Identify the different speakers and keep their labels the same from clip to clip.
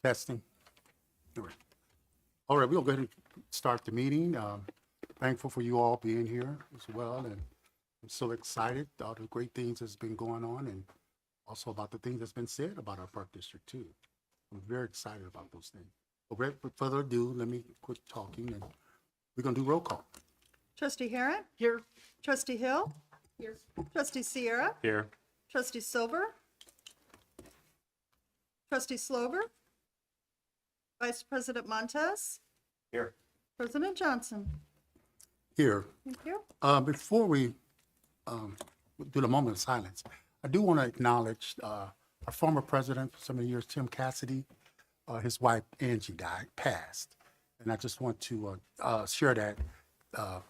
Speaker 1: Testing. All right. All right, we'll go ahead and start the meeting. Thankful for you all being here as well, and I'm so excited all the great things that's been going on, and also about the things that's been said about our park district too. I'm very excited about those things. But without further ado, let me quit talking, and we're gonna do roll call.
Speaker 2: Trustee Harrod? Here. Trustee Hill? Here. Trustee Sierra?
Speaker 3: Here.
Speaker 2: Trustee Silver? Trustee Slover? Vice President Montez?
Speaker 3: Here.
Speaker 2: President Johnson?
Speaker 1: Here,
Speaker 2: Thank you.
Speaker 1: before we do the moment of silence, I do want to acknowledge our former president for so many years, Tim Cassidy. His wife Angie passed, and I just want to share that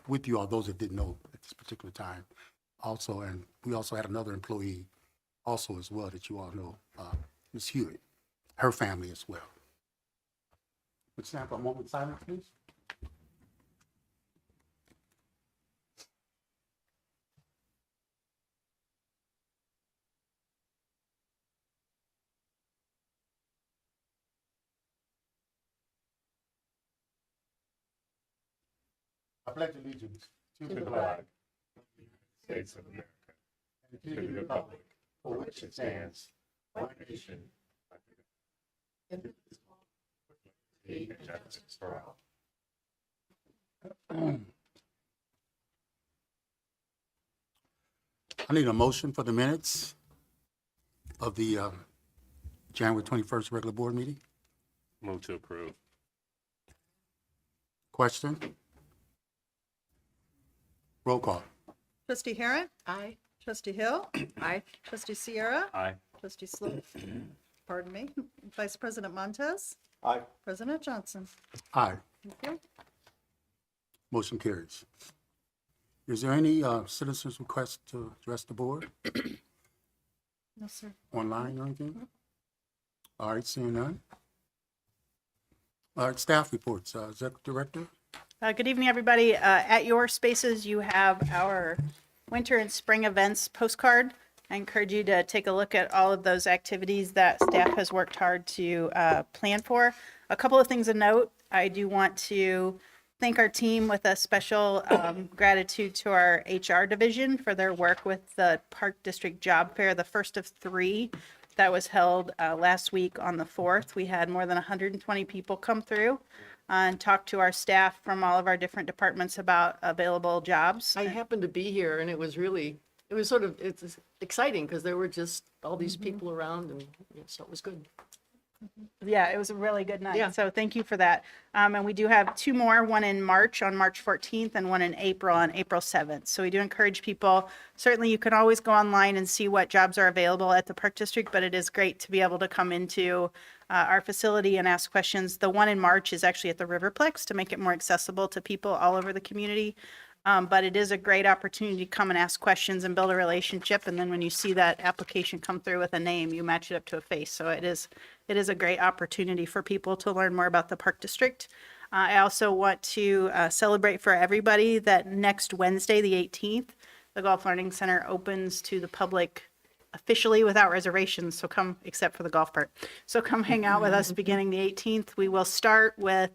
Speaker 1: with you all, those that didn't know at this particular time. Also, and we also had another employee also as well that you all know, Ms. Hewitt, her family as well. Would you stand for a moment of silence, please? I pledge allegiance to the flag
Speaker 3: of the United States of America,
Speaker 1: and to the republic for which it stands, one nation,
Speaker 3: and justice for all.
Speaker 1: I need a motion for the minutes of the January 21st regular board meeting.
Speaker 3: Move to approve.
Speaker 1: Question? Roll call.
Speaker 2: Trustee Harrod?
Speaker 4: Aye.
Speaker 2: Trustee Hill?
Speaker 4: Aye.
Speaker 2: Trustee Sierra?
Speaker 3: Aye.
Speaker 2: Trustee Slover? Pardon me. Vice President Montez?
Speaker 3: Aye.
Speaker 2: President Johnson?
Speaker 1: Aye.
Speaker 2: Thank you.
Speaker 1: Motion carries. Is there any citizens' request to address the board
Speaker 2: No, sir.
Speaker 1: online or anything? All right, seeing none. All right, staff reports. Executive Director?
Speaker 5: Good evening, everybody. At your spaces, you have our winter and spring events postcard. I encourage you to take a look at all of those activities that staff has worked hard to plan for. A couple of things to note. I do want to thank our team with a special gratitude to our HR division for their work with the Park District Job Fair, the first of 3 that was held last week on the 4th. We had more than 120 people come through and talk to our staff from all of our different departments about available jobs.
Speaker 4: I happened to be here and it was it's exciting because there were just all these people around and so it was good.
Speaker 5: Yeah, it was a really good night.
Speaker 4: Yeah.
Speaker 5: So thank you for that. And we do have 2 more, one in March on March 14th and one in April on April 7th. So we do encourage people. Certainly you can always go online and see what jobs are available at the Park District, but it is great to be able to come into our facility and ask questions. The one in March is actually at the Riverplex to make it more accessible to people all over the community. But it is a great opportunity to come and ask questions and build a relationship. And then when you see that application come through with a name, you match it up to a face. So it is a great opportunity for people to learn more about the Park District. I also want to celebrate for everybody that next Wednesday, the 18th, the Golf Learning Center opens to the public officially without reservations. So come, except for the golf part. So come hang out with us beginning the 18th. We will start with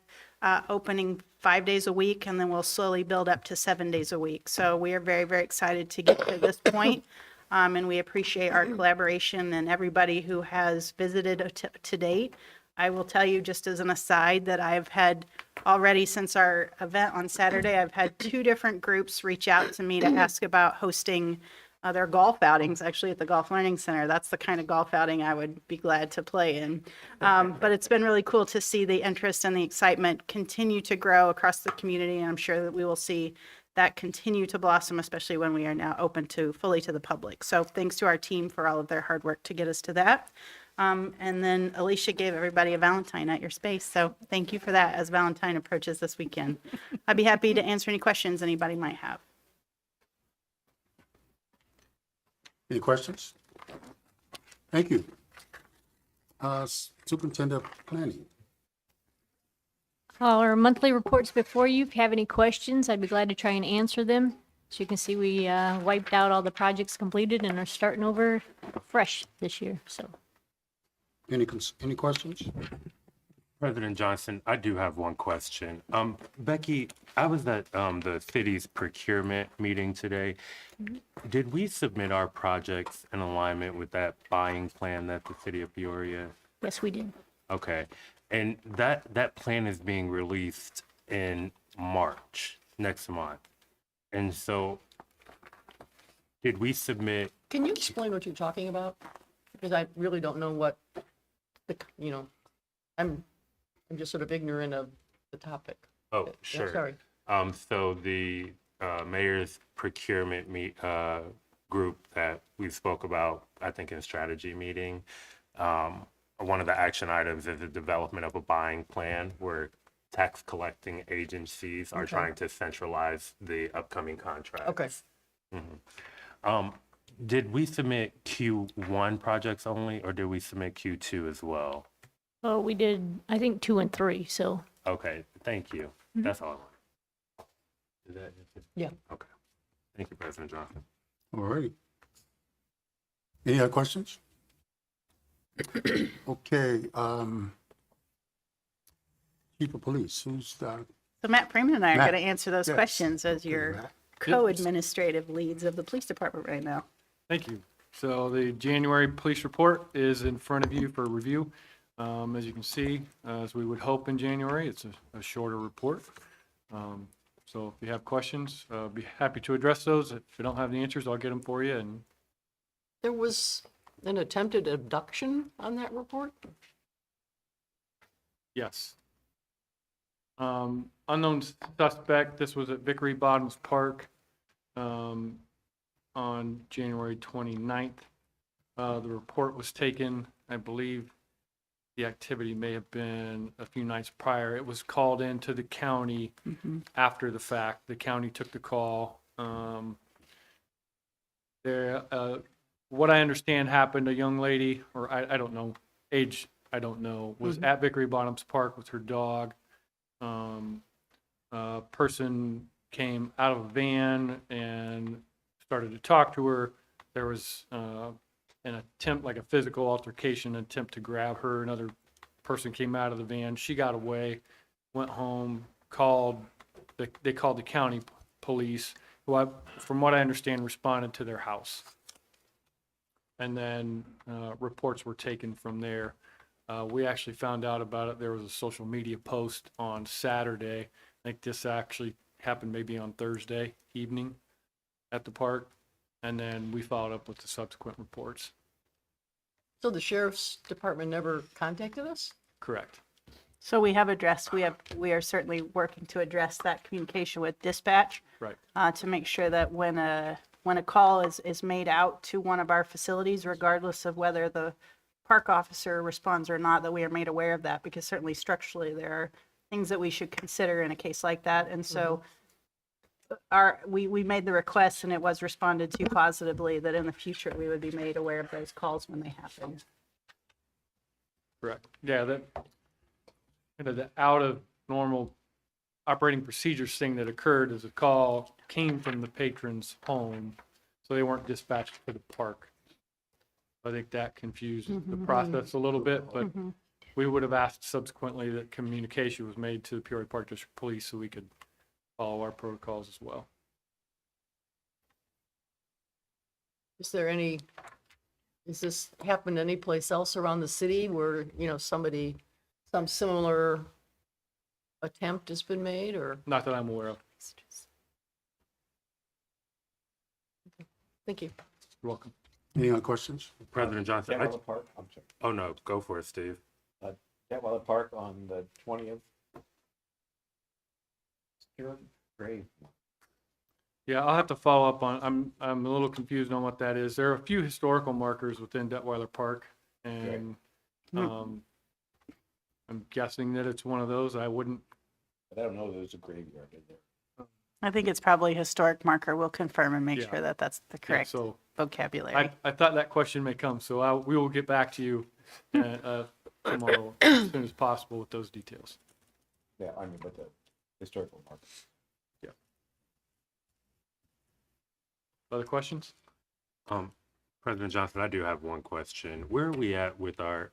Speaker 5: opening 5 days a week, and then we'll slowly build up to 7 days a week. So we are very, very excited to get to this point. And we appreciate our collaboration and everybody who has visited to date. I will tell you just as an aside that I've had already since our event on Saturday, I've had 2 different groups reach out to me to ask about hosting their golf outings actually at the Golf Learning Center. That's the kind of golf outing I would be glad to play in. But it's been really cool to see the interest and the excitement continue to grow across the community. And I'm sure that we will see that continue to blossom, especially when we are now open fully to the public. So thanks to our team for all of their hard work to get us to that. And then Alicia gave everybody a Valentine at your space. So thank you for that as Valentine approaches this weekend. I'd be happy to answer any questions anybody might have.
Speaker 1: Any questions? Thank you. Superintendent of Planning.
Speaker 6: All our monthly reports before you. If you have any questions, I'd be glad to try and answer them. As you can see, we wiped out all the projects completed and are starting over fresh this year. So
Speaker 1: Any questions?
Speaker 3: President Johnson, I do have one question. Becky, I was at the city's procurement meeting today. Did we submit our projects in alignment with that buying plan that the city of Peoria?
Speaker 6: Yes, we did.
Speaker 3: Okay, and that plan is being released in March, next month. And so, did we submit,
Speaker 4: Can you explain what you're talking about? Because I really don't know what, I'm just sort of ignorant of the topic.
Speaker 3: oh,
Speaker 4: Yeah,
Speaker 3: sure.
Speaker 4: Sorry.
Speaker 3: So the mayor's procurement group that we spoke about, I think in strategy meeting, one of the action items is the development of a buying plan where tax collecting agencies are trying to centralize the upcoming contracts.
Speaker 4: Okay.
Speaker 3: Did we submit Q1 projects only, or did we submit Q2 as well?
Speaker 6: Oh, we did, I think 2 and 3, so.
Speaker 3: Okay, thank you. That's all I want. Is that it?
Speaker 4: Yeah.
Speaker 3: Okay. Thank you, President Johnson.
Speaker 1: All righty. Any other questions? Okay, Chief of Police, who's,
Speaker 5: So Matt Freeman and I are
Speaker 1: Matt,
Speaker 5: going to answer those
Speaker 1: yes.
Speaker 5: questions as
Speaker 1: Okay,
Speaker 5: your
Speaker 1: Matt.
Speaker 5: co-administrative leads of the police department right now.
Speaker 7: Thank you. So the January police report is in front of you for review. As you can see, as we would hope in January, it's a shorter report. So if you have questions, be happy to address those. If you don't have the answers, I'll get them for you. And
Speaker 4: There was an attempted abduction on that report?
Speaker 7: yes. Unknown suspect, this was at Vickery Bottoms Park on January 29th. The report was taken, I believe the activity may have been a few nights prior. It was called into the county after the fact. The county took the call. What I understand happened, a young lady, or I don't know, age, I don't know, was at Vickery Bottoms Park with her dog. A person came out of a van and started to talk to her. There was an attempt, like a physical altercation, attempt to grab her. Another person came out of the van. She got away, went home, they called the county police, who from what I understand, responded to their house. And then reports were taken from there. We actually found out about it. There was a social media post on Saturday. I think this actually happened maybe on Thursday evening at the park. And then we followed up with the subsequent reports.
Speaker 4: So the sheriff's department never contacted us?
Speaker 7: Correct.
Speaker 5: So we have addressed, we are certainly working to address that communication with dispatch.
Speaker 7: Right.
Speaker 5: To make sure that when a call is made out to one of our facilities, regardless of whether the park officer responds or not, that we are made aware of that, because certainly structurally there are things that we should consider in a case like that. And so we made the request and it was responded to positively that in the future we would be made aware of those calls when they happen.
Speaker 7: Correct. Yeah, the out of normal operating procedures thing that occurred as a call came from the patron's home, so they weren't dispatched to the park. I think that confused the process a little bit, but we would have asked subsequently that communication was made to the Peoria Park District Police so we could follow our protocols as well.
Speaker 4: Is this happened anyplace else around the city where, some similar attempt has been made, or?
Speaker 7: Not that I'm aware of.
Speaker 4: Thank you.
Speaker 7: You're welcome.
Speaker 1: any other questions?
Speaker 3: President Johnson,
Speaker 8: Detweiler Park, I'm sorry,
Speaker 3: oh no, go for it, Steve.
Speaker 8: Detweiler Park on the 20th. Stuart Grave.
Speaker 7: Yeah, I'll have to follow up on, I'm a little confused on what that is. There are a few historical markers within Detweiler Park, and I'm guessing that it's one of those. I wouldn't,
Speaker 8: But I don't know, there's a graveyard in there.
Speaker 5: I think it's probably a historic marker. We'll confirm and make
Speaker 7: Yeah.
Speaker 5: sure that that's the
Speaker 7: yeah,
Speaker 5: correct
Speaker 7: so
Speaker 5: vocabulary.
Speaker 7: I thought that question may come, so we will get back to you tomorrow as soon as possible with those details.
Speaker 8: Yeah, I mean, but the historical mark.
Speaker 7: Other questions?
Speaker 3: President Johnson, I do have one question. Where are we at with our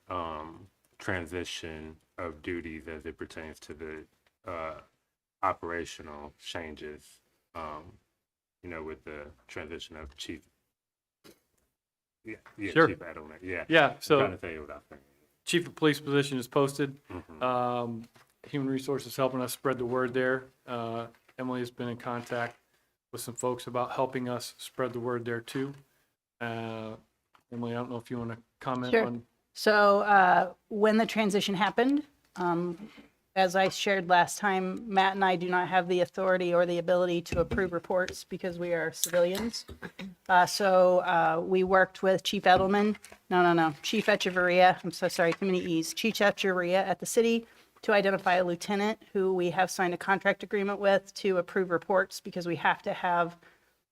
Speaker 3: transition of duties as it pertains to the operational changes, with the transition of Chief. Yeah,
Speaker 7: Sure.
Speaker 3: Chief Edelman. Yeah.
Speaker 7: Yeah,
Speaker 3: I'm
Speaker 7: so
Speaker 3: trying to say it without saying it.
Speaker 7: chief of police position is posted. Human Resources helping us spread the word there. Emily has been in contact with some folks about helping us spread the word there too. Emily, I don't know if you want to comment
Speaker 5: Sure.
Speaker 7: on.
Speaker 5: So when the transition happened, as I shared last time, Matt and I do not have the authority or the ability to approve reports because we are civilians. So we worked with Chief Edelman, no, Chief Echeverria, I'm so sorry, too many E's, Chief Echeverria at the city to identify a lieutenant who we have signed a contract agreement with to approve reports because we have to have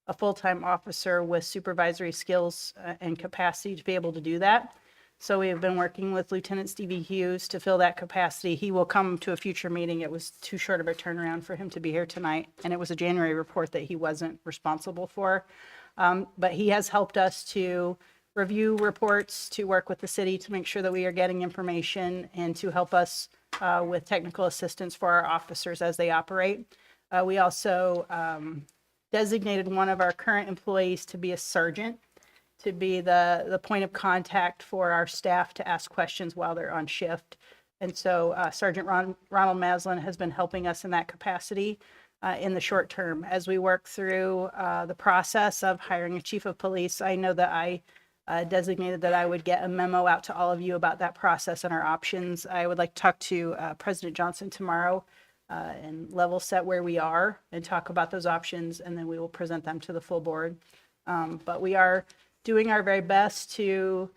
Speaker 5: a full-time officer with supervisory skills and capacity to be able to do that. So we have been working with Lieutenant Stevie Hughes to fill that capacity. He will come to a future meeting. It was too short of a turnaround for him to be here tonight, and it was a January report that he wasn't responsible for. But he has helped us to review reports, to work with the city to make sure that we are getting information, and to help us with technical assistance for our officers as they operate. We also designated one of our current employees to be a sergeant, to be the point of contact for our staff to ask questions while they're on shift. And so Sergeant Ronald Maslin has been helping us in that capacity in the short term. As we work through the process of hiring a chief of police, I know that I designated that I would get a memo out to all of you about that process and our options. I would like to talk to President Johnson tomorrow and level set where we are and talk about those options, and then we will present them to the full board. But we are doing our very best to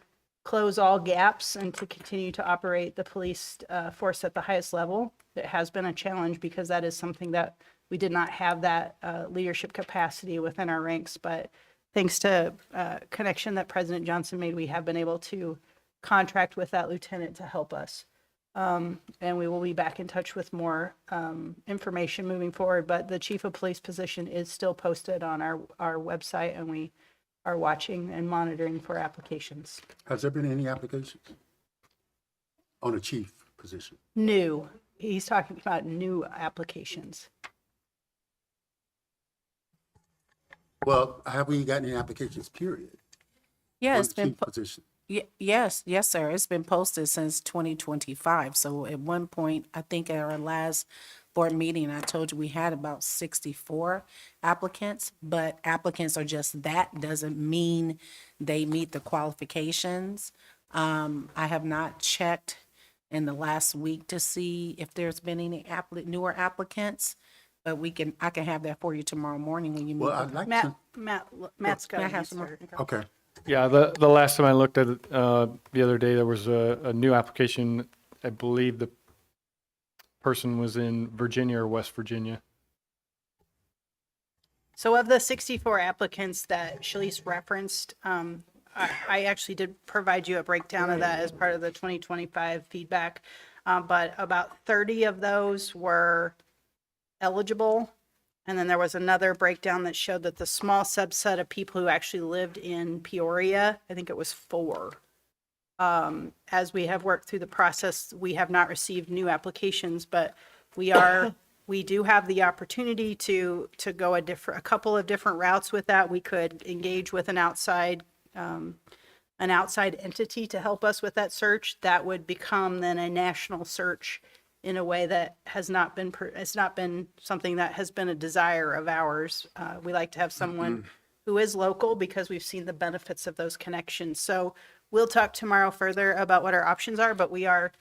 Speaker 5: close all gaps and to continue to operate the police force at the highest level. It has been a challenge because that is something that we did not have that leadership capacity within our ranks, but thanks to connection that President Johnson made, we have been able to contract with that lieutenant to help us. And we will be back in touch with more information moving forward, but the chief of police position is still posted on our website, and we are watching and monitoring for applications.
Speaker 1: Has there been any applications on a chief position?
Speaker 5: New, he's talking about new applications.
Speaker 1: Well, have we gotten any applications, period?
Speaker 9: Yeah,
Speaker 1: on
Speaker 9: it's
Speaker 1: the
Speaker 9: been,
Speaker 1: chief position?
Speaker 9: yes, sir. It's been posted since 2025. So at one point, I think at our last board meeting, I told you we had about 64 applicants, but applicants are just that, doesn't mean they meet the qualifications. I have not checked in the last week to see if there's been any newer applicants, but I can have that for you tomorrow morning when you meet.
Speaker 1: Well, I'd like
Speaker 5: Matt's got
Speaker 9: May I
Speaker 5: an
Speaker 9: have some
Speaker 5: answer.
Speaker 1: Okay.
Speaker 7: Yeah, the last time I looked at it, the other day, there was a new application. I believe the person was in Virginia or West Virginia.
Speaker 5: So of the 64 applicants that Shalice referenced, I actually did provide you a breakdown of that as part of the 2025 feedback. But about 30 of those were eligible. And then there was another breakdown that showed that the small subset of people who actually lived in Peoria, I think it was 4. As we have worked through the process, we have not received new applications, but we do have the opportunity to go a couple of different routes with that. We could engage with an outside entity to help us with that search. That would become then a national search in a way that has not been, it's not been something that has been a desire of ours. We like to have someone who is local because we've seen the benefits of those connections. So we'll talk tomorrow further about what our options are, but we are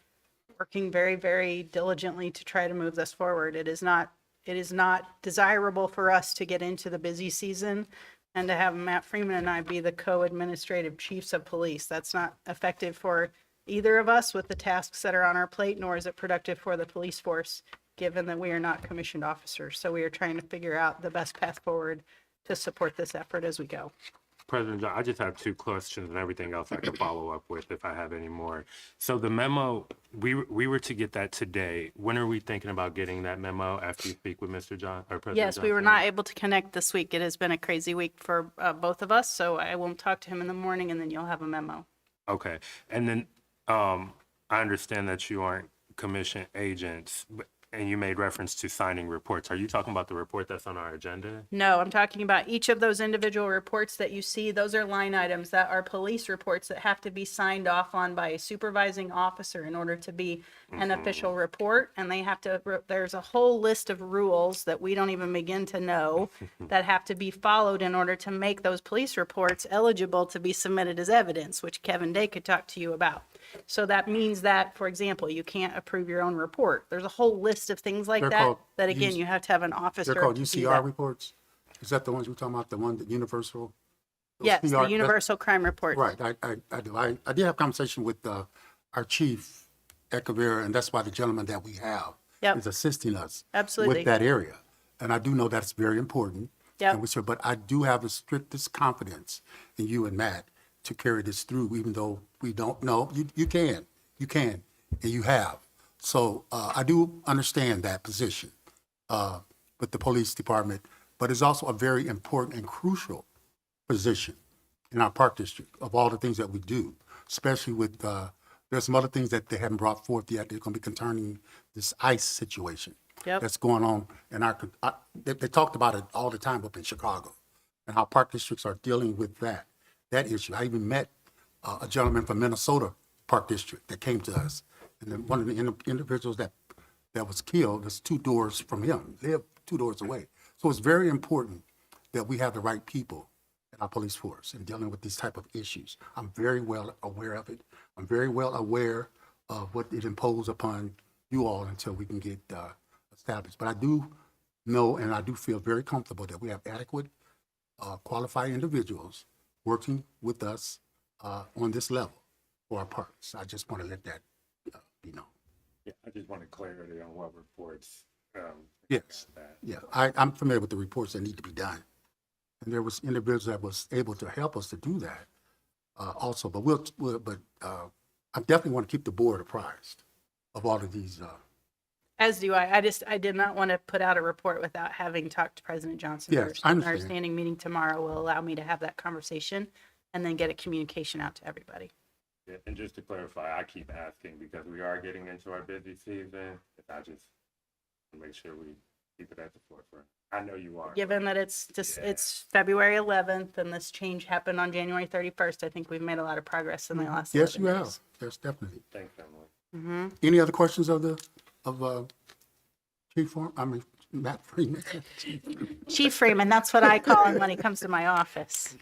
Speaker 5: working very, very diligently to try to move this forward. It is not desirable for us to get into the busy season and to have Matt Freeman and I be the co-administrative chiefs of police. That's not effective for either of us with the tasks that are on our plate, nor is it productive for the police force, given that we are not commissioned officers. So we are trying to figure out the best path forward to support this effort as we go.
Speaker 3: President John, I just have 2 questions and everything else I can follow up with if I have any more. So the memo, we were to get that today. When are we thinking about getting that memo after you speak with Mr. John or President
Speaker 5: Yes, we were
Speaker 3: Johnson?
Speaker 5: not able to connect this week. It has been a crazy week for both of us, so I will talk to him in the morning and then you'll have a memo.
Speaker 3: Okay. And then I understand that you aren't commission agents, and you made reference to signing reports. Are you talking about the report that's on our agenda?
Speaker 5: No, I'm talking about each of those individual reports that you see. Those are line items that are police reports that have to be signed off on by a supervising officer in order to be an official report. And they have to, there's a whole list of rules that we don't even begin to know that have to be followed in order to make those police reports eligible to be submitted as evidence, which Kevin Day could talk to you about. So that means that, for example, you can't approve your own report. There's a whole list of things like
Speaker 1: They're
Speaker 5: that,
Speaker 1: called
Speaker 5: that again,
Speaker 1: use-
Speaker 5: you have to have an officer
Speaker 1: They're called
Speaker 5: to do
Speaker 1: UCR
Speaker 5: that.
Speaker 1: reports? Is that the ones we're talking about, the one, the universal? those
Speaker 5: Yes,
Speaker 1: PR
Speaker 5: the universal crime report.
Speaker 1: Right, I do. I did have a conversation with our chief at Peoria, and that's why the gentleman that we have
Speaker 5: Yep.
Speaker 1: is assisting us
Speaker 5: Absolutely.
Speaker 1: with that area. And I do know that's very important.
Speaker 5: Yep.
Speaker 1: And we said, but I do have the strictest confidence in you and Matt to carry this through, even though we don't know. You can, and you have. So I do understand that position with the police department, but it's also a very important and crucial position in our park district of all the things that we do, especially with, there's some other things that they haven't brought forth yet. They're going to be concerning this ICE situation
Speaker 5: Yep.
Speaker 1: that's going on in our, they talked about it all the time up in Chicago and how park districts are dealing with that issue. I even met a gentleman from Minnesota Park District that came to us. And then one of the individuals that was killed is 2 doors from him, lived 2 doors away. So it's very important that we have the right people in our police force in dealing with these type of issues. I'm very well aware of it. I'm very well aware of what it imposes upon you all until we can get established. But I do know and I do feel very comfortable that we have adequate, qualified individuals working with us on this level for our parks. I just want to let that be known.
Speaker 3: Yeah, I just wanted clarity on what reports.
Speaker 1: Yes, yeah, I'm familiar with the reports that need to be done. And there was individuals that was able to help us to do that also, but I definitely want to keep the board apprised of all of these.
Speaker 5: As do I. I did not want to put out a report without having talked to President Johnson
Speaker 1: Yes,
Speaker 5: first.
Speaker 1: I
Speaker 5: Our
Speaker 1: understand.
Speaker 5: standing meeting tomorrow will allow me to have that conversation and then get a communication out to everybody.
Speaker 3: Yeah, and just to clarify, I keep asking because we are getting into our busy season. I just want to make sure we keep it at the forefront. I know you are.
Speaker 5: Given that it's just,
Speaker 3: Yeah.
Speaker 5: it's February 11th and this change happened on January 31st, I think we've made a lot of progress in the last 11
Speaker 1: Yes, you have.
Speaker 5: days.
Speaker 1: Yes, definitely.
Speaker 3: Thanks, Emily.
Speaker 1: Any other questions of Chief Matt Freeman?
Speaker 5: Chief Freeman, that's what I call him when he comes to my office.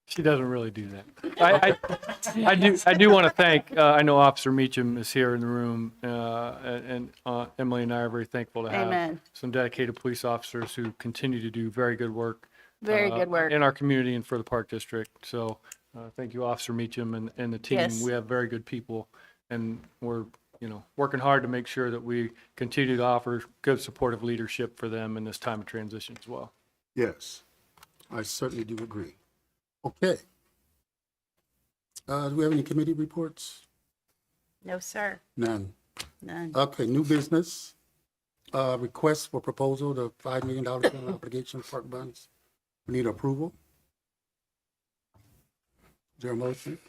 Speaker 7: She doesn't really do that. I do want to thank, I know Officer Meacham is here in the room, and Emily and I are very thankful to have
Speaker 5: Amen.
Speaker 7: some dedicated police officers who continue to do very good work.
Speaker 5: Very good work.
Speaker 7: In our community and for the Park District. So thank you, Officer Meacham and the team.
Speaker 5: Yes.
Speaker 7: We have very good people, and we're, working hard to make sure that we continue to offer good supportive leadership for them in this time of transition as well.
Speaker 1: Yes, I certainly do agree. Okay. Do we have any committee reports?
Speaker 5: No, sir.
Speaker 1: None.
Speaker 5: None.
Speaker 1: Okay, new business. Request for proposal, the $5 million general obligation park bonds. We need approval. Is there a motion?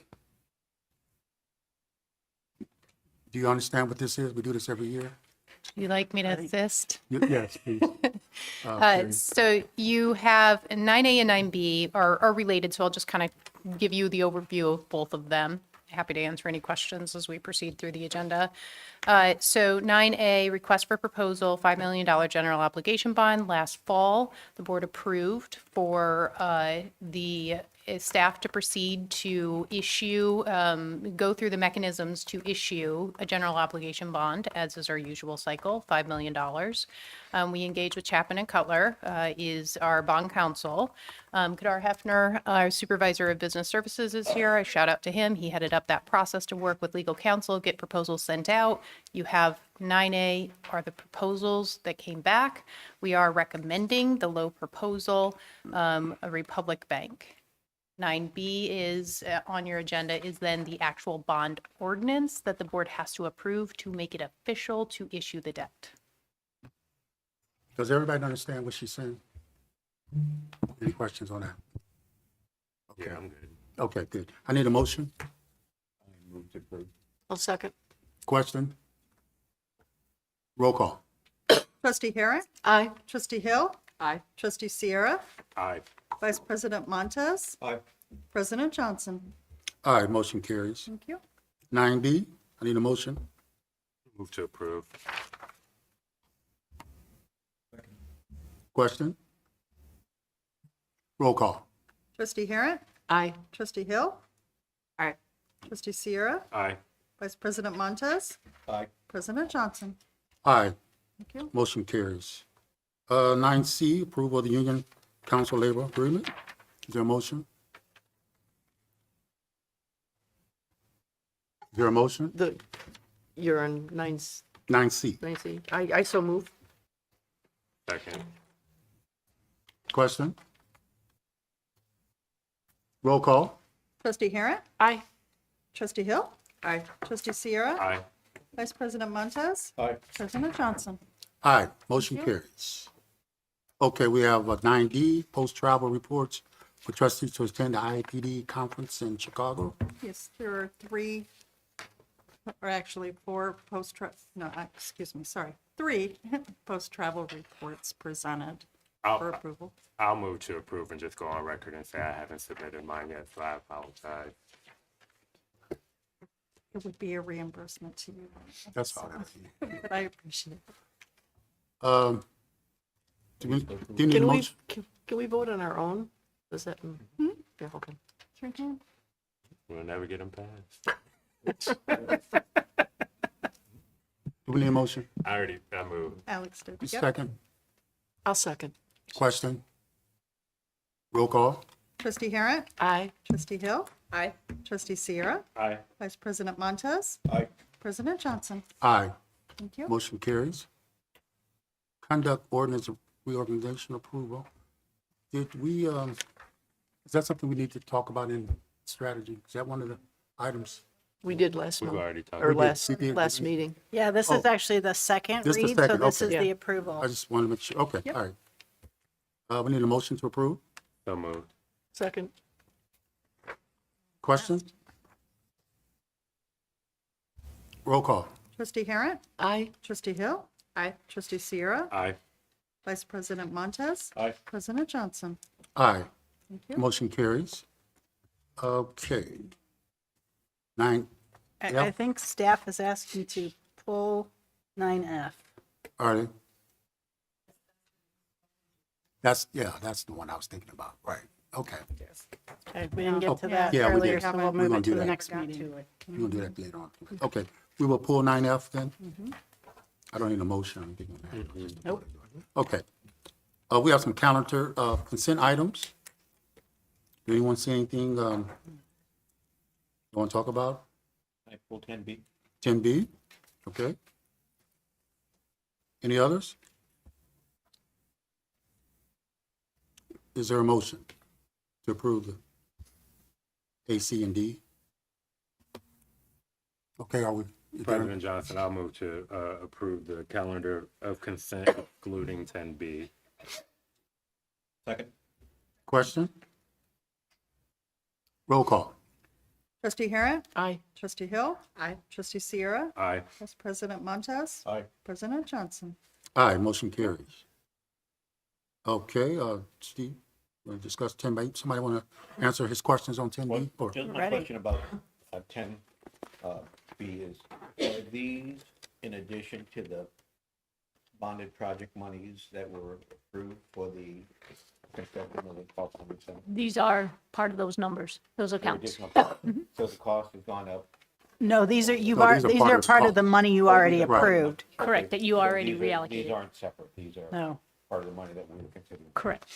Speaker 1: Do you understand what this is? We do this every year?
Speaker 10: You like me to assist?
Speaker 1: Yes, please.
Speaker 10: So you have 9A and 9B are related, so I'll just kind of give you the overview of both of them. Happy to answer any questions as we proceed through the agenda. So 9A, request for proposal, $5 million general obligation bond. Last fall, the board approved for the staff to proceed to issue, go through the mechanisms to issue a general obligation bond, as is our usual cycle, $5 million. We engage with Chapman and Cutler, is our bond counsel. Kadar Hefner, our supervisor of business services, is here. I shout out to him. He headed up that process to work with legal counsel, get proposals sent out. You have 9A are the proposals that came back. We are recommending the low proposal, a Republic Bank. 9B is on your agenda is then the actual bond ordinance that the board has to approve to make it official to issue the debt.
Speaker 1: Does everybody understand what she's saying? Any questions on that? Okay.
Speaker 3: Yeah, I'm good.
Speaker 1: Okay, good. I need a motion.
Speaker 8: I move to approve.
Speaker 4: I'll second.
Speaker 1: Question? Roll call.
Speaker 2: Trustee Harrod,
Speaker 4: Aye.
Speaker 2: Trustee Hill,
Speaker 4: Aye.
Speaker 2: Trustee Sierra,
Speaker 3: Aye.
Speaker 2: Vice President Montez,
Speaker 8: Aye.
Speaker 2: President Johnson.
Speaker 1: Aye, motion carries.
Speaker 2: Thank you.
Speaker 1: 9B, I need a motion.
Speaker 3: Move to approve.
Speaker 1: Question? Roll call.
Speaker 2: Trustee Harrod,
Speaker 4: Aye.
Speaker 2: Trustee Hill,
Speaker 4: Aye.
Speaker 2: Trustee Sierra,
Speaker 3: Aye.
Speaker 2: Vice President Montez,
Speaker 8: Aye.
Speaker 2: President Johnson.
Speaker 1: Aye,
Speaker 2: Thank you.
Speaker 1: motion carries. 9C, approval of the union council labor agreement. Is there a motion? Is there a motion?
Speaker 4: You're on
Speaker 1: 9C,
Speaker 4: 9C. I so move.
Speaker 3: Second.
Speaker 1: question? Roll call.
Speaker 2: Trustee Harrod,
Speaker 4: Aye.
Speaker 2: Trustee Hill,
Speaker 4: Aye.
Speaker 2: Trustee Sierra,
Speaker 3: Aye.
Speaker 2: Vice President Montez,
Speaker 8: Aye.
Speaker 2: President Johnson.
Speaker 1: Aye, motion carries. Okay, we have 9D, post-travel reports for trustees to attend the IAPD conference in Chicago.
Speaker 2: Yes, there are three, or actually four three post-travel reports presented for
Speaker 3: I'll,
Speaker 2: approval.
Speaker 3: I'll move to approve and just go on record and say I haven't submitted mine yet, so I apologize.
Speaker 2: It would be a reimbursement to you.
Speaker 1: That's fine.
Speaker 2: But I appreciate it.
Speaker 1: Do we need a
Speaker 4: Can we,
Speaker 1: motion?
Speaker 4: can we vote on our own? Does that? Yeah, okay.
Speaker 2: Sure can.
Speaker 3: We'll never get them passed.
Speaker 1: Do we need a motion?
Speaker 3: I moved.
Speaker 2: Alex did. Yep.
Speaker 1: Second,
Speaker 4: I'll second.
Speaker 1: question? Roll call.
Speaker 2: Trustee Harrod,
Speaker 4: Aye.
Speaker 2: Trustee Hill,
Speaker 4: Aye.
Speaker 2: Trustee Sierra,
Speaker 3: Aye.
Speaker 2: Vice President Montez,
Speaker 8: Aye.
Speaker 2: President Johnson.
Speaker 1: Aye,
Speaker 2: Thank you.
Speaker 1: motion carries. Conduct ordinance reorganization approval. Did we, is that something we need to talk about in strategy? Is that one of the items?
Speaker 4: We did last
Speaker 3: We've
Speaker 4: month,
Speaker 3: already talked.
Speaker 4: or
Speaker 3: about
Speaker 4: last,
Speaker 1: we did.
Speaker 4: last meeting.
Speaker 5: Yeah, this is
Speaker 1: Oh.
Speaker 5: actually the second
Speaker 1: This is the
Speaker 5: read, so
Speaker 1: second,
Speaker 5: this is
Speaker 1: okay.
Speaker 5: the
Speaker 4: Yeah.
Speaker 5: approval.
Speaker 1: I just want to make sure, okay, all right. We need a motion to approve.
Speaker 3: So moved.
Speaker 4: Second.
Speaker 1: Question? Roll call.
Speaker 2: Trustee Harrod,
Speaker 4: Aye.
Speaker 2: Trustee Hill,
Speaker 4: Aye.
Speaker 2: Trustee Sierra,
Speaker 3: Aye.
Speaker 2: Vice President Montez,
Speaker 8: Aye.
Speaker 2: President Johnson.
Speaker 1: Aye,
Speaker 2: Thank you.
Speaker 1: motion carries. Okay. 9,
Speaker 5: I
Speaker 1: Yeah.
Speaker 5: think staff is asking to pull 9F.
Speaker 1: all right. That's the one I was thinking about, right, okay.
Speaker 5: Okay, we didn't get to that
Speaker 1: Yeah, we
Speaker 5: earlier,
Speaker 1: did.
Speaker 5: so we'll
Speaker 1: We're
Speaker 5: move
Speaker 1: gonna
Speaker 5: it
Speaker 1: do
Speaker 5: to the
Speaker 1: that.
Speaker 5: next meeting.
Speaker 1: We're gonna do that later on. Okay, we will pull 9F then? I don't need a motion, I'm thinking that.
Speaker 5: Nope.
Speaker 1: Okay. We have some calendar, consent items. Do anyone see anything, you want to talk about?
Speaker 8: I pull 10B.
Speaker 1: 10B, okay. Any others? Is there a motion to approve the A, C, and D? Okay, are we? is there-
Speaker 3: President Johnson, I'll move to approve the calendar of consent excluding 10B.
Speaker 8: Second.
Speaker 1: Question? Roll call.
Speaker 2: Trustee Harrod,
Speaker 4: Aye.
Speaker 2: Trustee Hill,
Speaker 4: Aye.
Speaker 2: Trustee Sierra,
Speaker 3: Aye.
Speaker 2: Vice President Montez,
Speaker 8: Aye.
Speaker 2: President Johnson.
Speaker 1: Aye, motion carries. Okay, Steve, want to discuss 10B? Somebody want to answer his questions on 10B? Or-
Speaker 8: Just my
Speaker 5: Ready.
Speaker 8: question about 10B is, are these in addition to the bonded project monies that were approved for the construction of the 1200
Speaker 6: These are part of those numbers, those accounts.
Speaker 8: So the cost has gone up.
Speaker 5: No, these are,
Speaker 1: No, these are
Speaker 5: these
Speaker 1: part
Speaker 5: are
Speaker 1: of the
Speaker 5: part of
Speaker 1: cost.
Speaker 5: the money you already
Speaker 8: Right.
Speaker 5: approved.
Speaker 6: Correct, that you
Speaker 8: So
Speaker 6: already
Speaker 8: these are- These
Speaker 6: reallocated.
Speaker 8: aren't separate, these are
Speaker 5: No.
Speaker 8: part of the money that we were considering.
Speaker 6: Correct.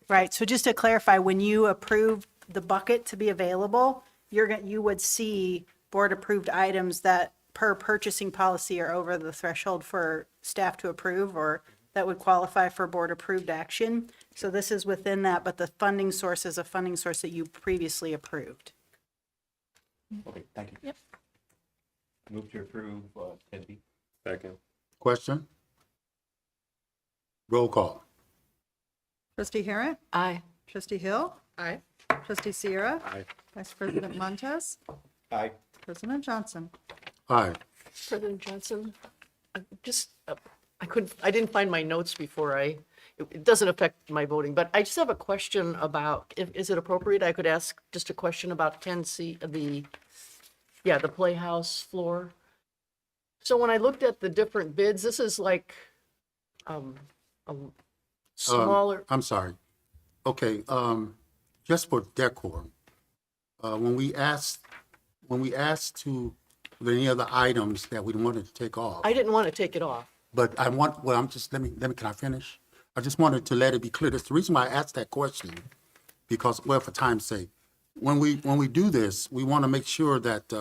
Speaker 5: Right, so just to clarify, when you approve the bucket to be available, you would see board-approved items that per purchasing policy are over the threshold for staff to approve, or that would qualify for board-approved action. So this is within that, but the funding source is a funding source that you previously approved.
Speaker 8: Okay, thank you.
Speaker 6: Yep.
Speaker 8: Move to approve 10B.
Speaker 3: Second.
Speaker 1: Question? Roll call.
Speaker 2: Trustee Harrod,
Speaker 4: Aye.
Speaker 2: Trustee Hill,
Speaker 4: Aye.
Speaker 2: Trustee Sierra,
Speaker 3: Aye.
Speaker 2: Vice President Montez,
Speaker 8: Aye.
Speaker 2: President Johnson.
Speaker 1: Aye,
Speaker 4: President Johnson, I didn't find my notes before it doesn't affect my voting, but I just have a question about, is it appropriate? I could ask just a question about 10C, the Playhouse floor. So when I looked at the different bids, this is like, a smaller,
Speaker 1: I'm sorry. Okay, just for decor, when we asked to, any other items that we wanted to take off,
Speaker 4: I didn't want to take it off.
Speaker 1: but I want, well, I'm just, can I finish? I just wanted to let it be clear. That's the reason why I asked that question, because, well, for time's sake, when we do this, we want to make sure that,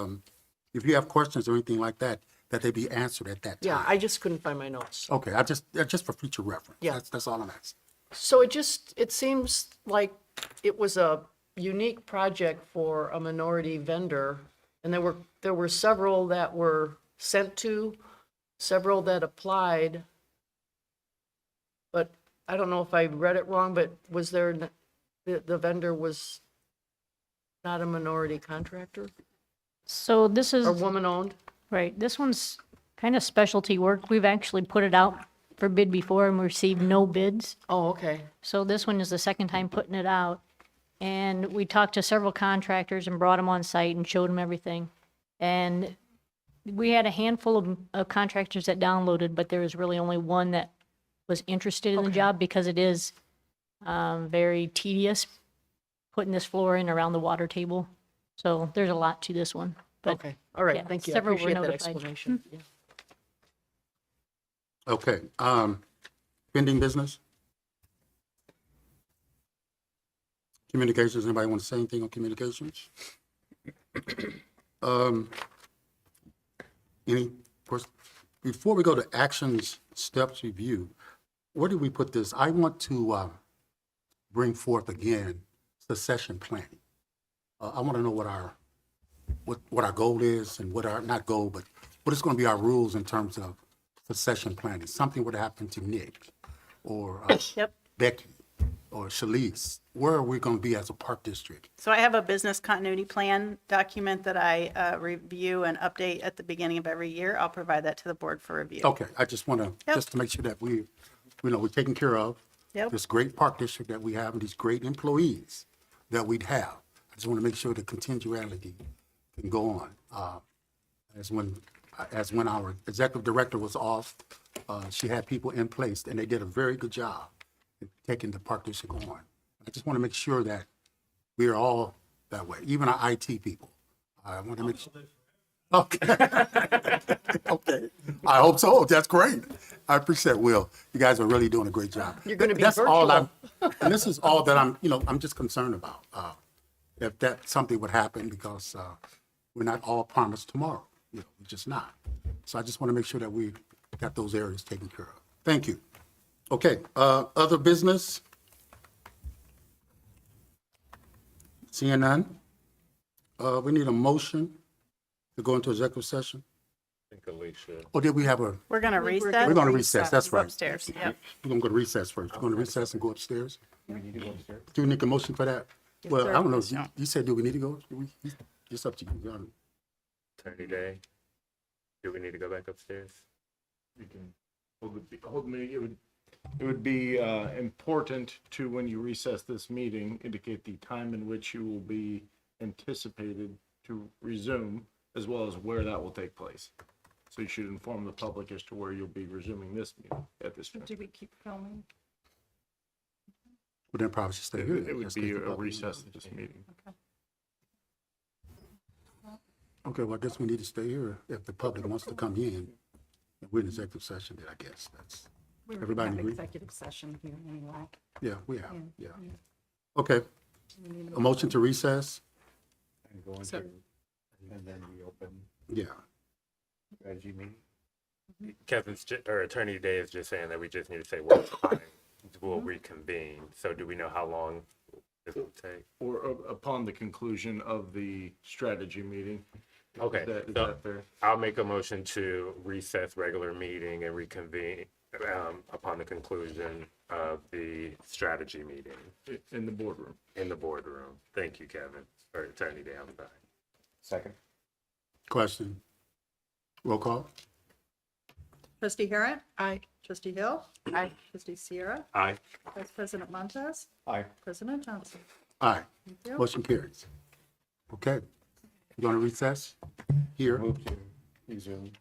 Speaker 1: if you have questions or anything like that, that they be answered at that time.
Speaker 4: Yeah, I just couldn't find my notes.
Speaker 1: Okay, just for future reference.
Speaker 4: Yeah.
Speaker 1: That's all I'm asking.
Speaker 4: So it seems like it was a unique project for a minority vendor. And there were several that were sent to, several that applied. But I don't know if I read it wrong, but was there, the vendor was not a minority contractor
Speaker 6: So this is,
Speaker 4: or woman-owned?
Speaker 6: right, this one's kind of specialty work. We've actually put it out for bid before and we received no bids.
Speaker 4: Oh, okay.
Speaker 6: So this one is the second time putting it out. And we talked to several contractors and brought them on site and showed them everything. And we had a handful of contractors that downloaded, but there was really only one that was interested in the job because it is very tedious putting this floor in around the water table. So there's a lot to this one. But
Speaker 4: Okay, all right,
Speaker 6: yeah,
Speaker 4: thank you. I
Speaker 6: several were
Speaker 4: appreciate that
Speaker 6: notified.
Speaker 4: explanation. Yeah.
Speaker 1: Okay, pending business? Communications, anybody want to say anything on communications? Before we go to actions, steps, review, where did we put this? I want to bring forth again succession planning. I want to know what our goal is and what our, not goal, but what is going to be our rules in terms of succession planning. Something would happen to Nick or
Speaker 5: Yep.
Speaker 1: Becky or Shalice. Where are we going to be as a park district?
Speaker 5: So I have a business continuity plan document that I review and update at the beginning of every year. I'll provide that to the board for review.
Speaker 1: Okay, I just want to,
Speaker 5: Yep.
Speaker 1: just to make sure that we're taking care of
Speaker 5: Yep.
Speaker 1: this great park district that we have and these great employees that we'd have. I just want to make sure the continuality can go on. As when our executive director was off, she had people in place and they did a very good job in taking the park district on. I just want to make sure that we are all that way, even our IT people. I want to make sure. Okay. Okay. I hope so. That's great. I appreciate it, Will. You guys are really doing a great job.
Speaker 4: You're gonna be
Speaker 1: That's all
Speaker 4: virtual.
Speaker 1: and this is all that I'm just concerned about. If that something would happen because we're not all promised tomorrow. We're just not. So I just want to make sure that we got those areas taken care of. Thank you. Okay, other business? Seeing none? We need a motion to go into executive session.
Speaker 3: I think Alicia.
Speaker 1: Or did we have a,
Speaker 5: We're going to recess.
Speaker 1: we're going to recess, that's
Speaker 5: Go
Speaker 1: right.
Speaker 5: upstairs, yep.
Speaker 1: We're going to go to recess first. We're going to recess and go upstairs. Do we need a motion for that? Well, I don't know. You said, do we need to go? It's up to you.
Speaker 3: Attorney Day. Do we need to go back upstairs?
Speaker 11: You can hold the meeting. It would be important to, when you recess this meeting, indicate the time in which you will be anticipated to resume, as well as where that will take place. So you should inform the public as to where you'll be resuming this meeting at this time.
Speaker 9: Do we keep filming?
Speaker 1: Well, then probably should stay here.
Speaker 11: It would be a recess of this meeting.
Speaker 1: Okay, well, I guess we need to stay here if the public wants to come in. We're in executive session, then I guess that's, everybody agree?
Speaker 9: Executive session here anyway.
Speaker 1: Yeah, we have, yeah. Okay, a motion to recess?
Speaker 8: And go into, and then reopen
Speaker 1: Yeah.
Speaker 8: strategy meeting.
Speaker 3: Or Attorney Day is just saying that we just need to say what time we'll reconvene. So do we know how long this will take?
Speaker 11: Or upon the conclusion of the strategy meeting.
Speaker 3: Okay,
Speaker 11: Is that
Speaker 3: so
Speaker 11: fair?
Speaker 3: I'll make a motion to recess regular meeting and reconvene upon the conclusion of the strategy meeting
Speaker 11: In the boardroom.
Speaker 3: in the boardroom. Thank you, Kevin, or Attorney Day, I'm sorry.
Speaker 8: Second.
Speaker 1: Question? Roll call?
Speaker 2: Trustee Harrod?
Speaker 4: Aye.
Speaker 2: Trustee Hill?
Speaker 9: Aye.
Speaker 2: Trustee Sierra?
Speaker 3: Aye.
Speaker 2: Vice President Montez?
Speaker 8: Aye.
Speaker 2: President Johnson?
Speaker 1: Aye.
Speaker 2: you.
Speaker 1: Motion carries. Okay. You want to recess? Here.
Speaker 11: Move to resume.